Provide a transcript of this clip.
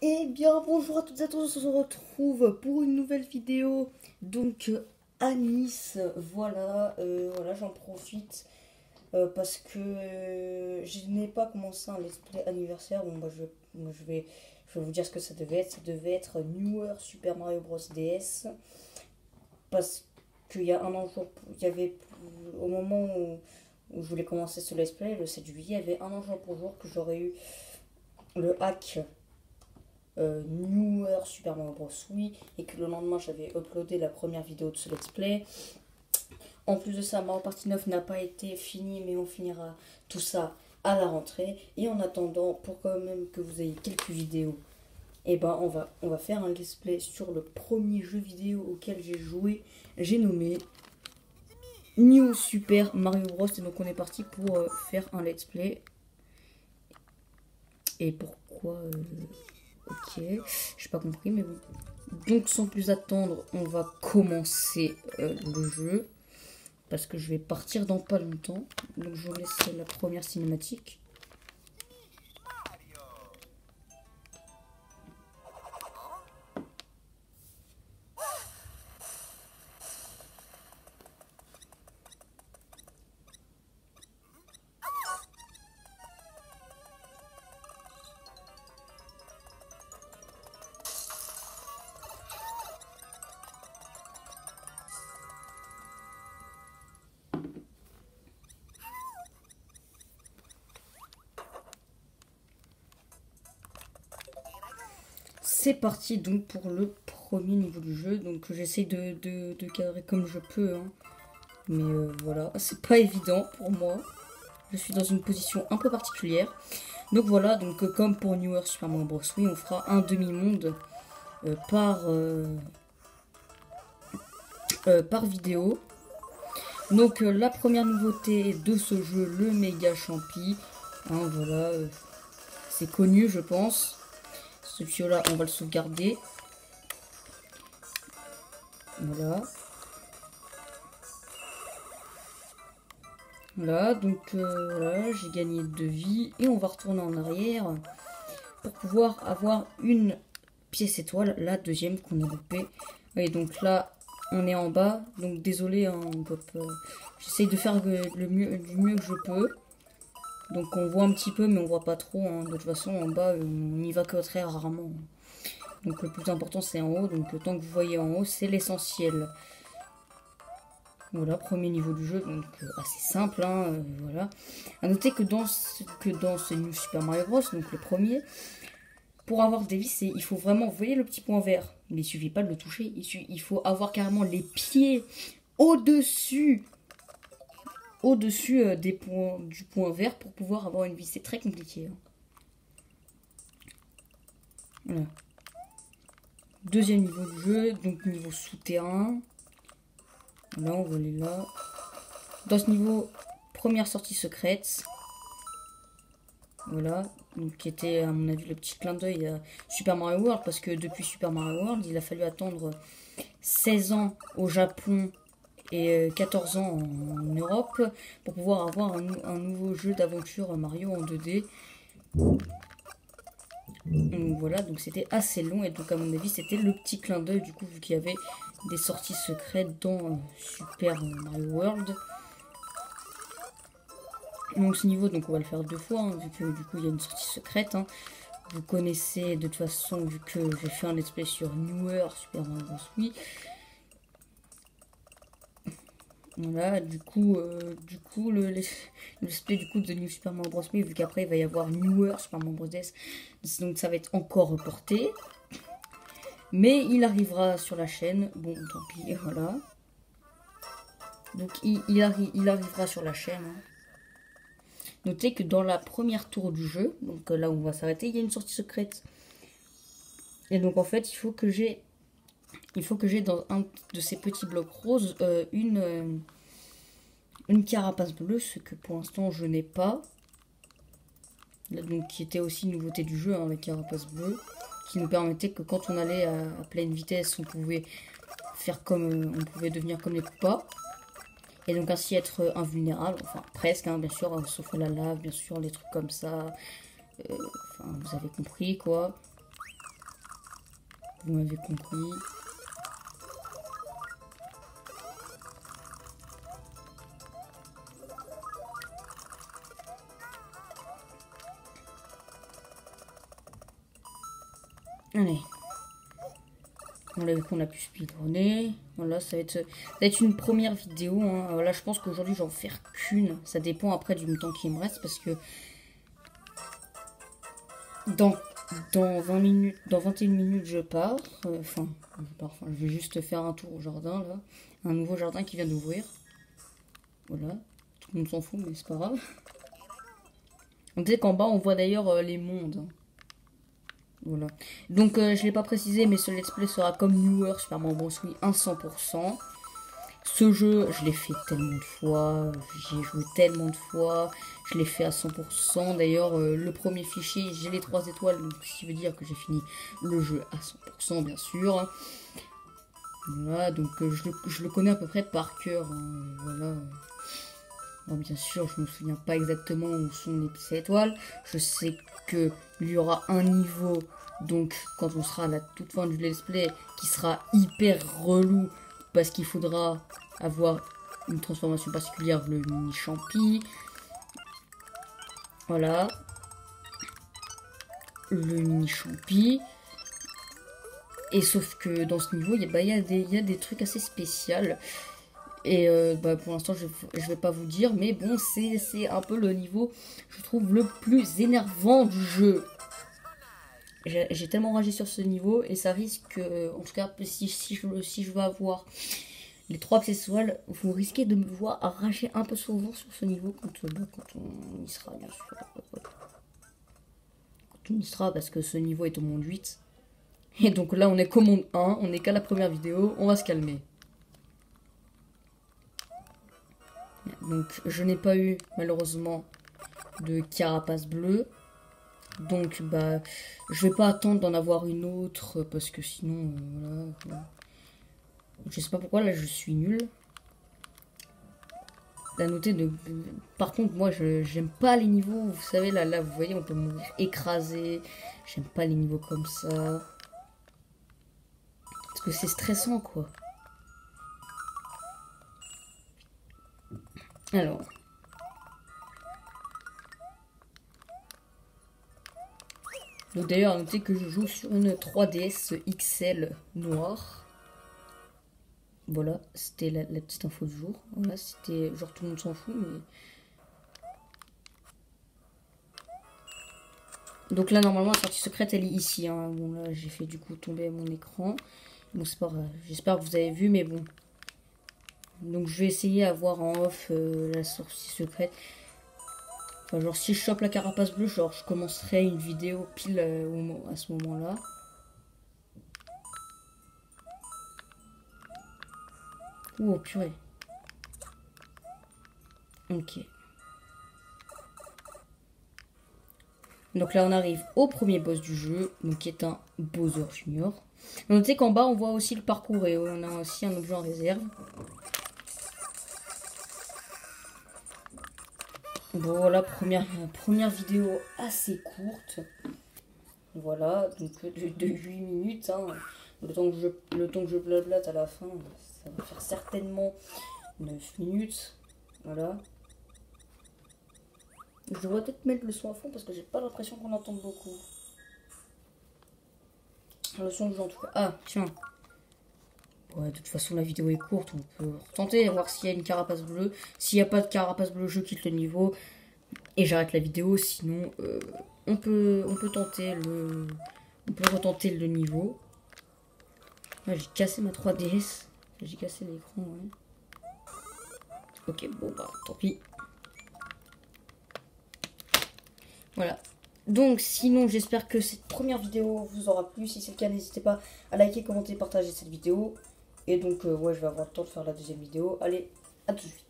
Eh bien, bonjour à toutes et à tous, on se retrouve pour une nouvelle vidéo. Donc, à Nice, voilà, j'en profite parce que je n'ai pas commencé un let's play anniversaire. Bon, bah, je vais vous dire ce que ça devait être. Ça devait être Newer Super Mario Bros. DS. Parce qu'il y a un an, il y avait, au moment où je voulais commencer ce let's play, le 7 juillet, il y avait un an jour pour jour que j'aurais eu le hack Newer Super Mario Bros. Wii et que le lendemain j'avais uploadé la première vidéo de ce let's play. En plus de ça, Mario Party 9 n'a pas été fini, mais on finira tout ça à la rentrée. Et en attendant, pour quand même que vous ayez quelques vidéos, et ben on va faire un let's play sur le premier jeu vidéo auquel j'ai joué. J'ai nommé New Super Mario Bros. Et donc on est parti pour faire un let's play. Et pourquoi ok, j'ai pas compris, mais bon. Donc sans plus attendre, on va commencer le jeu. Parce que je vais partir dans pas longtemps. Donc je vous laisse la première cinématique. C'est parti donc pour le premier niveau du jeu. Donc j'essaie de cadrer comme je peux. Hein. Mais voilà, c'est pas évident pour moi. Je suis dans une position un peu particulière. Donc voilà, donc comme pour Newer Super Mario Bros. Wii, on fera un demi-monde par vidéo. Donc la première nouveauté de ce jeu, le méga champi. Hein, voilà, c'est connu je pense. Ce fio-là, on va le sauvegarder. Voilà. Voilà, donc voilà, j'ai gagné 2 vies. Et on va retourner en arrière pour pouvoir avoir une pièce étoile, la deuxième qu'on a loupée. Et donc là, on est en bas. Donc désolé, hein, j'essaye de faire du mieux que je peux. Donc on voit un petit peu, mais on voit pas trop. Hein. De toute façon, en bas, on n'y va que très rarement. Donc le plus important, c'est en haut. Donc tant que vous voyez en haut, c'est l'essentiel. Voilà, premier niveau du jeu, donc assez simple, hein, voilà. A noter que dans ce New Super Mario Bros, donc le premier, pour avoir des vies, il faut vraiment, vous voyez le petit point vert, mais il suffit pas de le toucher, il faut avoir carrément les pieds au-dessus du point vert pour pouvoir avoir une vie. C'est très compliqué. Hein. Voilà. Deuxième niveau du jeu, donc niveau souterrain. Là, on va aller là. Dans ce niveau, première sortie secrète. Voilà. Donc, qui était, à mon avis, le petit clin d'œil à Super Mario World. Parce que depuis Super Mario World, il a fallu attendre 16 ans au Japon et 14 ans en Europe pour pouvoir avoir un nouveau jeu d'aventure Mario en 2D. Donc voilà, donc c'était assez long. Et donc, à mon avis, c'était le petit clin d'œil, du coup, vu qu'il y avait des sorties secrètes dans Super Mario World. Donc ce niveau, donc on va le faire 2 fois, hein, vu que du coup il y a une sortie secrète. Hein. Vous connaissez de toute façon, vu que j'ai fait un let's play sur Newer Super Mario Bros. Wii. Voilà, du coup le let's play du coup de New Super Mario Bros. Wii, vu qu'après il va y avoir Newer Super Mario Bros. DS. Donc ça va être encore reporté. Mais il arrivera sur la chaîne. Bon, tant pis, voilà. Donc il arrivera sur la chaîne. Hein. Notez que dans la première tour du jeu, donc là où on va s'arrêter, il y a une sortie secrète. Et donc en fait, il faut que j'ai dans un de ces petits blocs roses une carapace bleue, ce que pour l'instant je n'ai pas. Là, donc qui était aussi une nouveauté du jeu, hein, la carapace bleue, qui nous permettait que quand on allait à pleine vitesse, on pouvait devenir comme les Koopas. Et donc ainsi être invulnérable, enfin presque, hein, bien sûr, sauf la lave, bien sûr, les trucs comme ça. Enfin, vous avez compris, quoi. Vous m'avez compris. Allez. On a vu qu'on a pu speedrunner. Voilà, ça va être une première vidéo. Hein. Voilà, je pense qu'aujourd'hui, j'en vais faire qu'une. Ça dépend après du temps qui me reste. Parce que dans 20 minutes, dans 21 minutes, je pars. Enfin, je vais juste faire un tour au jardin, là. Un nouveau jardin qui vient d'ouvrir. Voilà. Tout le monde s'en fout, mais c'est pas grave. On sait qu'en bas, on voit d'ailleurs les mondes. Voilà. Donc, je ne l'ai pas précisé, mais ce let's play sera comme Newer Super Mario Bros. Wii 100%. Ce jeu, je l'ai fait tellement de fois, j'y ai joué tellement de fois, je l'ai fait à 100%. D'ailleurs, le premier fichier, j'ai les 3 étoiles, donc ce qui veut dire que j'ai fini le jeu à 100%, bien sûr. Voilà, donc je le connais à peu près par cœur. Hein, voilà. Bon, bien sûr, je me souviens pas exactement où sont les 7 étoiles. Je sais qu'il y aura un niveau, donc quand on sera à la toute fin du let's play, qui sera hyper relou, parce qu'il faudra avoir une transformation particulière, le mini champi. Voilà. Le mini champi. Et sauf que dans ce niveau, il y a des trucs assez spéciaux. Et pour l'instant, je vais pas vous dire, mais bon, c'est un peu le niveau, je trouve, le plus énervant du jeu. J'ai tellement ragé sur ce niveau, et ça risque, en tout cas, si je veux avoir les 3 accessoires, vous risquez de me voir rager un peu souvent sur ce niveau quand on y sera, bien sûr. Quand on y sera, parce que ce niveau est au monde 8. Et donc là, on est qu'au monde 1, on est qu'à la première vidéo, on va se calmer. Donc je n'ai pas eu malheureusement de carapace bleue. Donc je vais pas attendre d'en avoir une autre parce que sinon voilà. Je sais pas pourquoi là je suis nul. La noter de. Par contre moi j'aime pas les niveaux. Vous savez là vous voyez on peut mourir écrasé. J'aime pas les niveaux comme ça. Parce que c'est stressant quoi. Alors. Donc d'ailleurs, notez que je joue sur une 3DS XL noire. Voilà, c'était la petite info du jour. Voilà, c'était genre tout le monde s'en fout, mais. Donc là, normalement, la sortie secrète, elle est ici. Hein. Bon, là, j'ai fait du coup tomber mon écran. Bon, c'est pas grave. J'espère que vous avez vu, mais bon. Donc je vais essayer à voir en off la sortie secrète. Enfin, genre si je chope la carapace bleue, genre je commencerai une vidéo pile à ce moment-là. Oh purée. Ok. Donc là on arrive au premier boss du jeu, donc qui est un Bowser Junior. Notez qu'en bas on voit aussi le parcours et on a aussi un objet en réserve. Bon voilà, première vidéo assez courte. Voilà, donc de 8 minutes. Hein. Le temps que je blablate à la fin, ça va faire certainement 9 minutes. Voilà. Je devrais peut-être mettre le son à fond parce que j'ai pas l'impression qu'on entende beaucoup. Le son que j'ai en tout cas. Ah, tiens. Ouais, de toute façon, la vidéo est courte. On peut tenter, voir s'il y a une carapace bleue. S'il n'y a pas de carapace bleue, je quitte le niveau. Et j'arrête la vidéo. Sinon, on peut tenter le. On peut retenter le niveau. Là, j'ai cassé ma 3DS. J'ai cassé l'écran, ouais. Ok, bon, bah, tant pis. Voilà. Donc, sinon, j'espère que cette première vidéo vous aura plu. Si c'est le cas, n'hésitez pas à liker, commenter, partager cette vidéo. Et donc, ouais, je vais avoir le temps de faire la deuxième vidéo. Allez, à tout de suite.